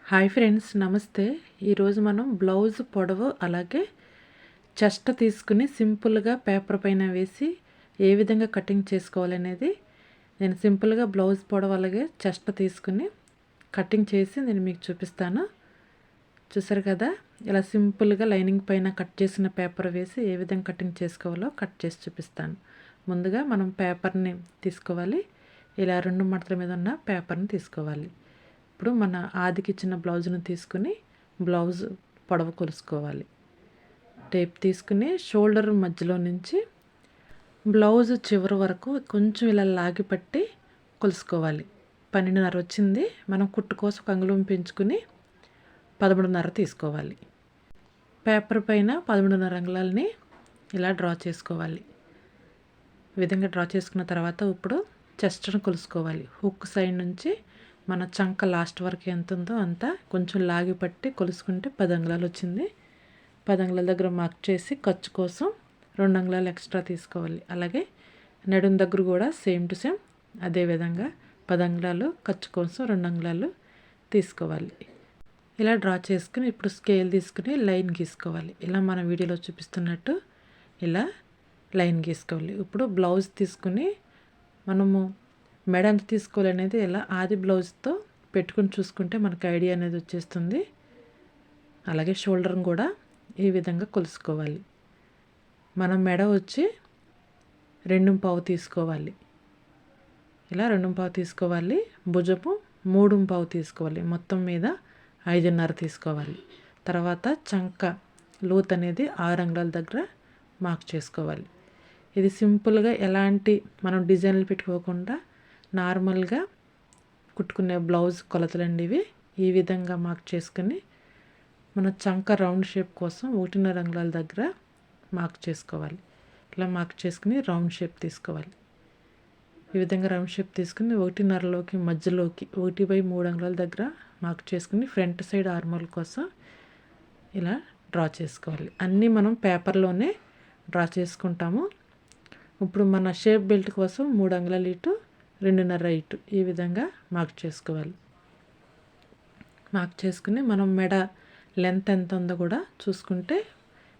Hi friends, నమస్తే. ఈరోజు మనం బ్లౌజ్ పొడవు అలాగే చెస్ట్ తీసుకుని సింపుల్గా పేపర్ పైన వేసి ఏ విధంగా కటింగ్ చేసుకోవాలనేది నేను సింపుల్గా బ్లౌజ్ పొడవు అలాగే చెస్ట్ తీసుకుని కటింగ్ చేసి నేను మీకు చూపిస్తాను. చూసారు కదా, ఇలా సింపుల్గా లైనింగ్ పైన కట్ చేసిన పేపర్ వేసి ఏ విధంగా కటింగ్ చేసుకోవాలో కట్ చేసి చూపిస్తాను. ముందుగా మనం పేపర్ని తీసుకోవాలి. ఇలా 2 మడతల మీద ఉన్న పేపర్ని తీసుకోవాలి. ఇప్పుడు మన ఆదికి ఇచ్చిన బ్లౌజ్ను తీసుకుని బ్లౌజ్ పొడవు కొలుసుకోవాలి. టేప్ తీసుకుని షోల్డర్ మధ్యలో నుంచి బ్లౌజ్ చివరి వరకు కొంచెం ఇలా లాగి పట్టి కొలుసుకోవాలి. 12.5 వచ్చింది. మనం కుట్టు కోసం అంగుళం పెంచుకుని 13.5 తీసుకోవాలి. పేపర్ పైన 13.5 అంగుళాలని ఇలా డ్రా చేసుకోవాలి. ఈ విధంగా డ్రా చేసుకున్న తర్వాత ఇప్పుడు చెస్ట్ను కొలుసుకోవాలి. హుక్ సైడ్ నుంచి మన చంక లాస్ట్ వరకు ఎంత ఉందో అంత కొంచెం లాగి పట్టి కొలుసుకుంటే 10 అంగుళాలు వచ్చింది. 10 అంగుళాల దగ్గర మార్క్ చేసి ఖర్చు కోసం 2 అంగుళాలు ఎక్స్ట్రా తీసుకోవాలి. అలాగే నడుం దగ్గర కూడా సేమ్ టు సేమ్ అదే విధంగా 10 అంగుళాలు ఖర్చు కోసం 2 అంగుళాలు తీసుకోవాలి. ఇలా డ్రా చేసుకుని ఇప్పుడు స్కేల్ తీసుకుని లైన్ గీసుకోవాలి. ఇలా మన వీడియోలో చూపిస్తున్నట్టు ఇలా లైన్ గీసుకోవాలి. ఇప్పుడు బ్లౌజ్ తీసుకుని మనము మెడ ఎంత తీసుకోవాలనేది ఇలా ఆది బ్లౌజ్తో పెట్టుకుని చూసుకుంటే మనకు ఐడియా అనేది వచ్చేస్తుంది. అలాగే షోల్డర్ని కూడా ఈ విధంగా కొలుసుకోవాలి. మనం మెడ వచ్చి 2.5 తీసుకోవాలి. ఇలా 2.5 తీసుకోవాలి. భుజము 3.5 తీసుకోవాలి. మొత్తం మీద 5.5 తీసుకోవాలి. తర్వాత చంక లూత్ అనేది 6 అంగుళాల దగ్గర మార్క్ చేసుకోవాలి. ఇది సింపుల్గా ఎలాంటి మనం డిజైన్లు పెట్టుకోకుండా నార్మల్గా కుట్టుకునే బ్లౌజ్ కొలతలండి ఇవి. ఈ విధంగా మార్క్ చేసుకుని మన చంక రౌండ్ షేప్ కోసం 1.5 అంగుళాల దగ్గర మార్క్ చేసుకోవాలి. ఇలా మార్క్ చేసుకుని రౌండ్ షేప్ తీసుకోవాలి. ఈ విధంగా రౌండ్ షేప్ తీసుకుని 1.5లోకి మధ్యలోకి 1/3 అంగుళాల దగ్గర మార్క్ చేసుకుని ఫ్రంట్ సైడ్ ఆర్మోల్ కోసం ఇలా డ్రా చేసుకోవాలి. అన్నీ మనం పేపర్లోనే డ్రా చేసుకుంటాము. ఇప్పుడు మన షేప్ బెల్ట్ కోసం 3 అంగుళాలు ఇటు 2.5 ఇటు ఈ విధంగా మార్క్ చేసుకోవాలి. మార్క్ చేసుకుని మనం మెడ లెంత్ ఎంత ఉందో కూడా చూసుకుంటే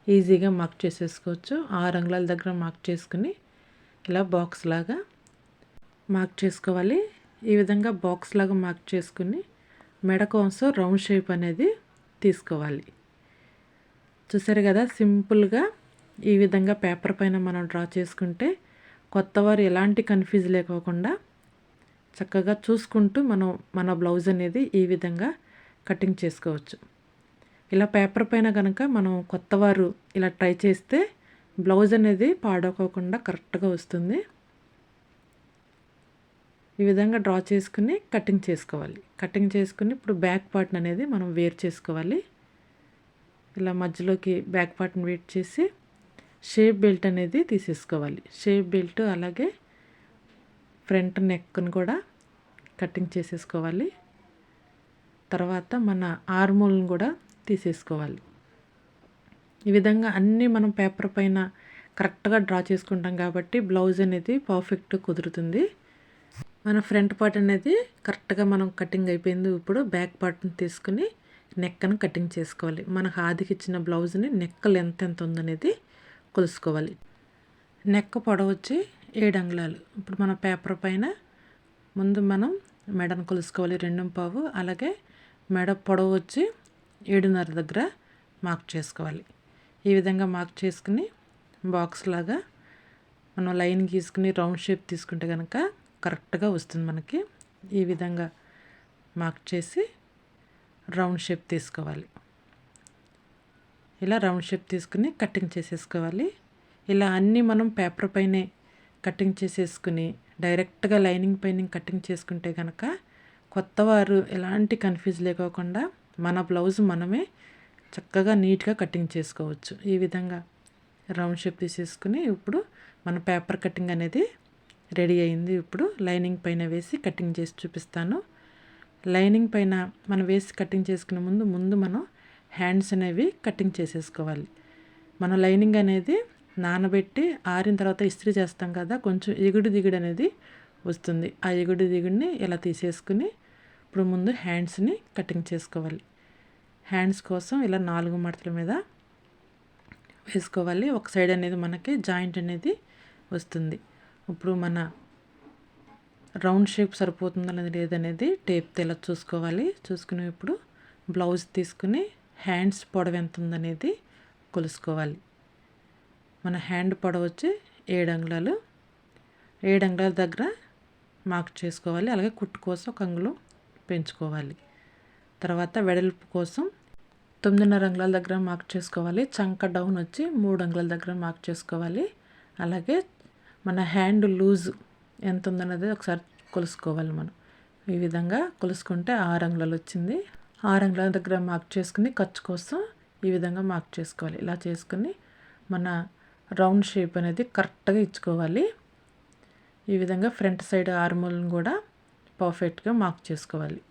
ఈజీగా మార్క్ చేసేసుకోవచ్చు. 6 అంగుళాల దగ్గర మార్క్ చేసుకుని ఇలా బాక్స్ లాగా మార్క్ చేసుకోవాలి. ఈ విధంగా బాక్స్ లాగా మార్క్ చేసుకుని మెడ కోసం రౌండ్ షేప్ అనేది తీసుకోవాలి. చూసారు కదా, సింపుల్గా ఈ విధంగా పేపర్ పైన మనం డ్రా చేసుకుంటే కొత్తవారు ఎలాంటి కన్ఫ్యూజ్ లేకోకుండా చక్కగా చూసుకుంటూ మనం మన బ్లౌజ్ అనేది ఈ విధంగా కటింగ్ చేసుకోవచ్చు. ఇలా పేపర్ పైన కనుక మనం కొత్తవారు ఇలా ట్రై చేస్తే బ్లౌజ్ అనేది పాడవకోకుండా కరెక్ట్గా వస్తుంది. ఈ విధంగా డ్రా చేసుకుని కటింగ్ చేసుకోవాలి. కటింగ్ చేసుకుని ఇప్పుడు బ్యాక్ పార్ట్ అనేది మనం వేర్ చేసుకోవాలి. ఇలా మధ్యలోకి బ్యాక్ పార్ట్ని వేర్ చేసి షేప్ బెల్ట్ అనేది తీసేసుకోవాలి. షేప్ బెల్ట్ అలాగే ఫ్రంట్ నెక్ను కూడా కటింగ్ చేసేసుకోవాలి. తర్వాత మన ఆర్మోల్ని కూడా తీసేసుకోవాలి. ఈ విధంగా అన్నీ మనం పేపర్ పైన కరెక్ట్గా డ్రా చేసుకుంటాం కాబట్టి బ్లౌజ్ అనేది పర్ఫెక్ట్ కుదురుతుంది. మన ఫ్రంట్ పార్ట్ అనేది కరెక్ట్గా మనం కటింగ్ అయిపోయింది. ఇప్పుడు బ్యాక్ పార్ట్ని తీసుకుని నెక్ను కటింగ్ చేసుకోవాలి. మనకు ఆదికి ఇచ్చిన బ్లౌజ్ని నెక్ లెంత్ ఎంత ఉందనేది కొలుసుకోవాలి. నెక్ పొడవు వచ్చి 7 అంగుళాలు. ఇప్పుడు మన పేపర్ పైన ముందు మనం మెడను కొలుసుకోవాలి 2.5. అలాగే మెడ పొడవు వచ్చి 7.5 దగ్గర మార్క్ చేసుకోవాలి. ఈ విధంగా మార్క్ చేసుకుని బాక్స్ లాగా మనం లైన్ గీసుకుని రౌండ్ షేప్ తీసుకుంటే కనుక కరెక్ట్గా వస్తుంది మనకి. ఈ విధంగా మార్క్ చేసి రౌండ్ షేప్ తీసుకోవాలి. ఇలా రౌండ్ షేప్ తీసుకుని కటింగ్ చేసేసుకోవాలి. ఇలా అన్నీ మనం పేపర్ పైనే కటింగ్ చేసేసుకుని డైరెక్ట్గా లైనింగ్ పైన కటింగ్ చేసుకుంటే కనుక కొత్తవారు ఎలాంటి కన్ఫ్యూజ్ లేకోకుండా మన బ్లౌజ్ మనమే చక్కగా నీట్గా కటింగ్ చేసుకోవచ్చు. ఈ విధంగా రౌండ్ షేప్ తీసేసుకుని ఇప్పుడు మన పేపర్ కటింగ్ అనేది రెడీ అయింది. ఇప్పుడు లైనింగ్ పైన వేసి కటింగ్ చేసి చూపిస్తాను. లైనింగ్ పైన మనం వేసి కటింగ్ చేసుకునే ముందు మనం హ్యాండ్స్ అనేవి కటింగ్ చేసేసుకోవాలి. మన లైనింగ్ అనేది నానబెట్టి ఆరిన తర్వాత ఇస్త్రీ చేస్తాం కదా, కొంచెం ఎగుడు దిగుడు అనేది వస్తుంది. ఆ ఎగుడు దిగుడిని ఇలా తీసేసుకుని ఇప్పుడు ముందు హ్యాండ్స్ని కటింగ్ చేసుకోవాలి. హ్యాండ్స్ కోసం ఇలా 4 మడతల మీద వేసుకోవాలి. ఒక సైడ్ అనేది మనకి జాయింట్ అనేది వస్తుంది. ఇప్పుడు మన రౌండ్ షేప్ సరిపోతుందా లేదనేది టేప్తో ఇలా చూసుకోవాలి. చూసుకుని ఇప్పుడు బ్లౌజ్ తీసుకుని హ్యాండ్స్ పొడవు ఎంత ఉందనేది కొలుసుకోవాలి. మన హ్యాండ్ పొడవు వచ్చి 7 అంగుళాలు. 7 అంగుళాల దగ్గర మార్క్ చేసుకోవాలి. అలాగే కుట్టు కోసం 1 అంగుళం పెంచుకోవాలి. తర్వాత వెడల్పు కోసం 9.5 అంగుళాల దగ్గర మార్క్ చేసుకోవాలి. చంక డౌన్ వచ్చి 3 అంగుళాల దగ్గర మార్క్ చేసుకోవాలి. అలాగే మన హ్యాండ్ లూజ్ ఎంత ఉందన్నది ఒకసారి కొలుసుకోవాలి. మనం ఈ విధంగా కొలుసుకుంటే 6 అంగుళాలు వచ్చింది. 6 అంగుళాల దగ్గర మార్క్ చేసుకుని ఖర్చు కోసం ఈ విధంగా మార్క్ చేసుకోవాలి. ఇలా చేసుకుని మన రౌండ్ షేప్ అనేది కరెక్ట్గా ఇచ్చుకోవాలి. ఈ విధంగా ఫ్రంట్ సైడ్ ఆర్మోల్ని కూడా పర్ఫెక్ట్గా మార్క్ చేసుకోవాలి.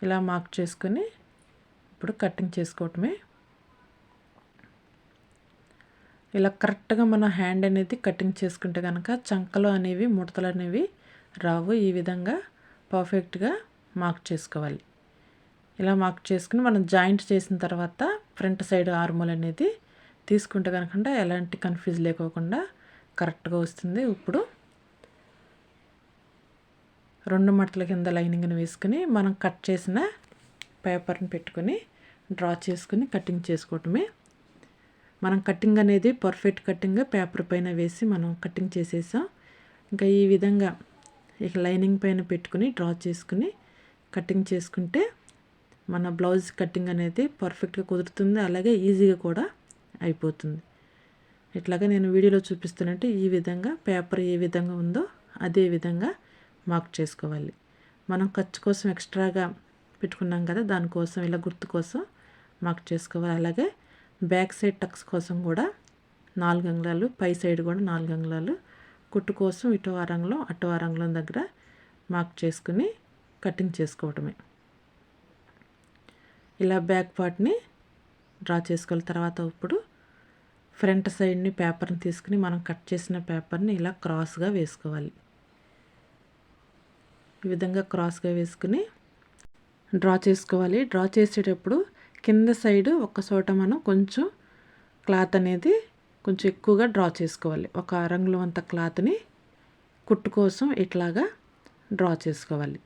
ఇలా మార్క్ చేసుకుని ఇప్పుడు కటింగ్ చేసుకోవటమే. ఇలా కరెక్ట్గా మన హ్యాండ్ అనేది కటింగ్ చేసుకుంటే కనుక చంకలు అనేవి ముడతలు అనేవి రావు. ఈ విధంగా పర్ఫెక్ట్గా మార్క్ చేసుకోవాలి. ఇలా మార్క్ చేసుకుని మనం జాయింట్ చేసిన తర్వాత ఫ్రంట్ సైడ్ ఆర్మోల్ అనేది తీసుకుంటే కనుక ఎలాంటి కన్ఫ్యూజ్ లేకోకుండా కరెక్ట్గా వస్తుంది. ఇప్పుడు 2 మడతల కింద లైనింగ్ని వేసుకుని మనం కట్ చేసిన పేపర్ని పెట్టుకొని డ్రా చేసుకుని కటింగ్ చేసుకోవటమే. మనం కటింగ్ అనేది పర్ఫెక్ట్ కటింగ్ పేపర్ పైన వేసి మనం కటింగ్ చేసేసాం. ఇంకా ఈ విధంగా ఇక లైనింగ్ పైన పెట్టుకుని డ్రా చేసుకుని కటింగ్ చేసుకుంటే మన బ్లౌజ్ కటింగ్ అనేది పర్ఫెక్ట్గా కుదురుతుంది. అలాగే ఈజీగా కూడా అయిపోతుంది. ఇట్లాగా నేను వీడియోలో చూపిస్తున్నట్టు ఈ విధంగా పేపర్ ఏ విధంగా ఉందో అదే విధంగా మార్క్ చేసుకోవాలి. మనం ఖర్చు కోసం ఎక్స్ట్రాగా పెట్టుకున్నాం కదా, దానికోసం ఇలా గుర్తు కోసం మార్క్ చేసుకోవాలి. అలాగే బ్యాక్ సైడ్ టక్స్ కోసం కూడా 4 అంగుళాలు, పై సైడ్ కూడా 4 అంగుళాలు, కుట్టు కోసం ఇటు 6 అంగుళం అటు 6 అంగుళం దగ్గర మార్క్ చేసుకుని కటింగ్ చేసుకోవటమే. ఇలా బ్యాక్ పార్ట్ని డ్రా చేసుకోవాలి. తర్వాత ఇప్పుడు ఫ్రంట్ సైడ్ని పేపర్ని తీసుకుని మనం కట్ చేసిన పేపర్ని ఇలా క్రాస్గా వేసుకోవాలి. ఈ విధంగా క్రాస్గా వేసుకుని డ్రా చేసుకోవాలి. డ్రా చేసేటప్పుడు కింద సైడ్ ఒక చోట మనం కొంచెం క్లాత్ అనేది కొంచెం ఎక్కువగా డ్రా చేసుకోవాలి. ఒక 6 అంగుళం అంత క్లాత్ని కుట్టు కోసం ఇట్లాగా డ్రా చేసుకోవాలి.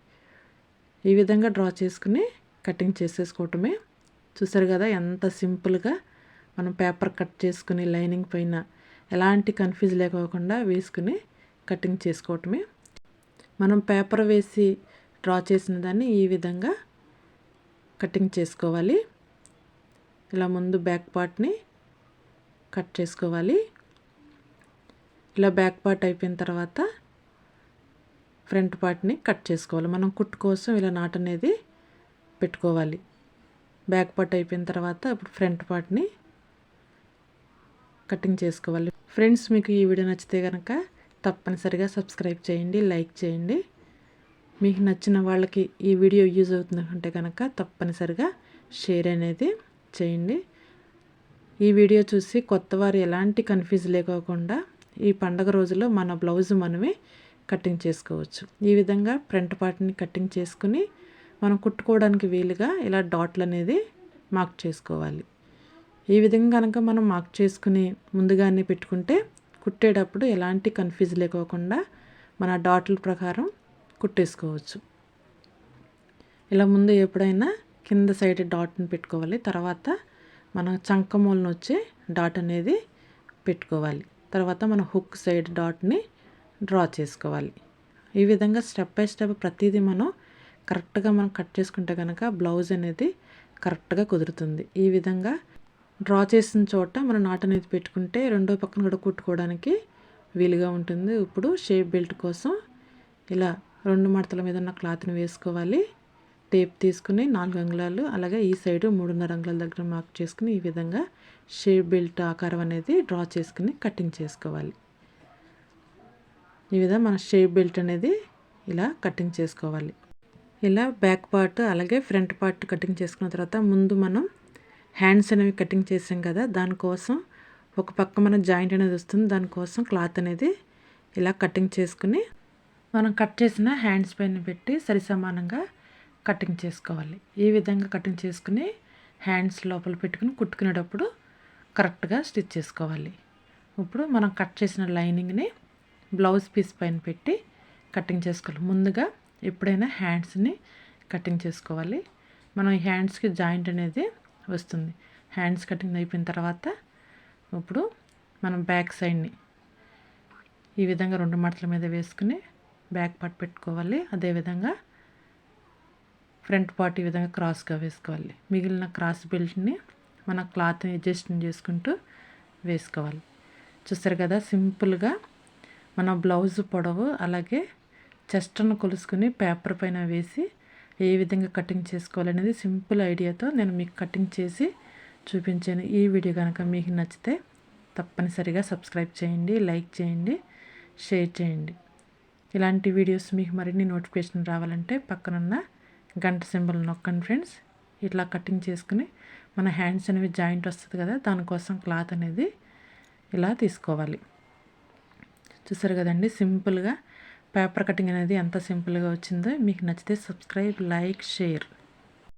ఈ విధంగా డ్రా చేసుకుని కటింగ్ చేసేసుకోవటమే. చూసారు కదా ఎంత సింపుల్గా మనం పేపర్ కట్ చేసుకుని లైనింగ్ పైన ఎలాంటి కన్ఫ్యూజ్ లేకోకుండా వేసుకుని కటింగ్ చేసుకోవటమే. మనం పేపర్ వేసి డ్రా చేసిన దాన్ని ఈ విధంగా కటింగ్ చేసుకోవాలి. ఇలా ముందు బ్యాక్ పార్ట్ని కట్ చేసుకోవాలి. ఇలా బ్యాక్ పార్ట్ అయిపోయిన తర్వాత ఫ్రంట్ పార్ట్ని కట్ చేసుకోవాలి. మనం కుట్టు కోసం ఇలా నాట్ అనేది పెట్టుకోవాలి. బ్యాక్ పార్ట్ అయిపోయిన తర్వాత ఇప్పుడు ఫ్రంట్ పార్ట్ని కటింగ్ చేసుకోవాలి. ఫ్రెండ్స్, మీకు ఈ వీడియో నచ్చితే కనుక తప్పనిసరిగా సబ్స్క్రైబ్ చేయండి, లైక్ చేయండి. మీకు నచ్చిన వాళ్ళకి ఈ వీడియో యూజ్ అవుతుందంటే కనుక తప్పనిసరిగా షేర్ అనేది చేయండి. ఈ వీడియో చూసి కొత్త వారు ఎలాంటి కన్ఫ్యూజ్ లేకోకుండా ఈ పండగ రోజుల్లో మన బ్లౌజ్ మనమే కటింగ్ చేసుకోవచ్చు. ఈ విధంగా ఫ్రంట్ పార్ట్ని కటింగ్ చేసుకుని మనం కుట్టుకోవడానికి వీలుగా ఇలా డాట్లు అనేది మార్క్ చేసుకోవాలి. ఈ విధంగా కనుక మనం మార్క్ చేసుకుని ముందుగానే పెట్టుకుంటే కుట్టేటప్పుడు ఎలాంటి కన్ఫ్యూజ్ లేకోకుండా మన డాట్ల ప్రకారం కుట్టేసుకోవచ్చు. ఇలా ముందు ఎప్పుడైనా కింద సైడ్ డాట్ని పెట్టుకోవాలి. తర్వాత మన చంకమూలను వచ్చే డాట్ అనేది పెట్టుకోవాలి. తర్వాత మన హుక్ సైడ్ డాట్ని డ్రా చేసుకోవాలి. ఈ విధంగా స్టెప్ బై స్టెప్ ప్రతిదీ మనం కరెక్ట్గా మనం కట్ చేసుకుంటే కనుక బ్లౌజ్ అనేది కరెక్ట్గా కుదురుతుంది. ఈ విధంగా డ్రా చేసిన చోట మనం నాట్ అనేది పెట్టుకుంటే రెండో పక్కన కూడా కుట్టుకోవడానికి వీలుగా ఉంటుంది. ఇప్పుడు షేప్ బెల్ట్ కోసం ఇలా 2 మడతల మీద ఉన్న క్లాత్ని వేసుకోవాలి. టేప్ తీసుకుని 4 అంగుళాలు అలాగే ఈ సైడ్ 3.5 అంగుళాల దగ్గర మార్క్ చేసుకుని ఈ విధంగా షేప్ బెల్ట్ ఆకారం అనేది డ్రా చేసుకుని కటింగ్ చేసుకోవాలి. ఈ విధంగా మన షేప్ బెల్ట్ అనేది ఇలా కటింగ్ చేసుకోవాలి. ఇలా బ్యాక్ పార్ట్ అలాగే ఫ్రంట్ పార్ట్ కటింగ్ చేసుకున్న తర్వాత ముందు మనం హ్యాండ్స్ అనేవి కటింగ్ చేసాం కదా, దానికోసం ఒక పక్క మన జాయింట్ అనేది వస్తుంది. దానికోసం క్లాత్ అనేది ఇలా కటింగ్ చేసుకుని మనం కట్ చేసిన హ్యాండ్స్ పైన పెట్టి సరిసమానంగా కటింగ్ చేసుకోవాలి. ఈ విధంగా కటింగ్ చేసుకుని హ్యాండ్స్ లోపల పెట్టుకుని కుట్టుకునేటప్పుడు కరెక్ట్గా స్టిచ్ చేసుకోవాలి. ఇప్పుడు మనం కట్ చేసిన లైనింగ్ని బ్లౌజ్ పీస్ పైన పెట్టి కటింగ్ చేసుకోవాలి. ముందుగా ఎప్పుడైనా హ్యాండ్స్ని కటింగ్ చేసుకోవాలి. మనం ఈ హ్యాండ్స్కి జాయింట్ అనేది వస్తుంది. హ్యాండ్స్ కటింగ్ అయిపోయిన తర్వాత ఇప్పుడు మనం బ్యాక్ సైడ్ని ఈ విధంగా 2 మడతల మీద వేసుకుని బ్యాక్ పార్ట్ పెట్టుకోవాలి. అదేవిధంగా ఫ్రంట్ పార్ట్ ఈ విధంగా క్రాస్గా వేసుకోవాలి. మిగిలిన క్రాస్ బెల్ట్ని మన క్లాత్ని అడ్జస్ట్మెంట్ చేసుకుంటూ వేసుకోవాలి. చూస్తారు కదా, సింపుల్గా మన బ్లౌజ్ పొడవు అలాగే చెస్ట్ను కొలుసుకుని పేపర్ పైన వేసి ఏ విధంగా కటింగ్ చేసుకోవాలనేది సింపుల్ ఐడియాతో నేను మీకు కటింగ్ చేసి చూపించాను. ఈ వీడియో కనుక మీకు నచ్చితే తప్పనిసరిగా సబ్స్క్రైబ్ చేయండి, లైక్ చేయండి, షేర్ చేయండి. ఇలాంటి వీడియోస్ మీకు మరిన్ని నోటిఫికేషన్ రావాలంటే పక్కనున్న గంట సింబల్ నొక్కండి ఫ్రెండ్స్. ఇట్లా కటింగ్ చేసుకుని మన హ్యాండ్స్ అనేవి జాయింట్ వస్తుంది కదా, దానికోసం క్లాత్ అనేది ఇలా తీసుకోవాలి. చూసారు కదండి, సింపుల్గా పేపర్ కటింగ్ అనేది ఎంత సింపుల్గా వచ్చిందో. మీకు నచ్చితే సబ్స్క్రైబ్, లైక్, షేర్.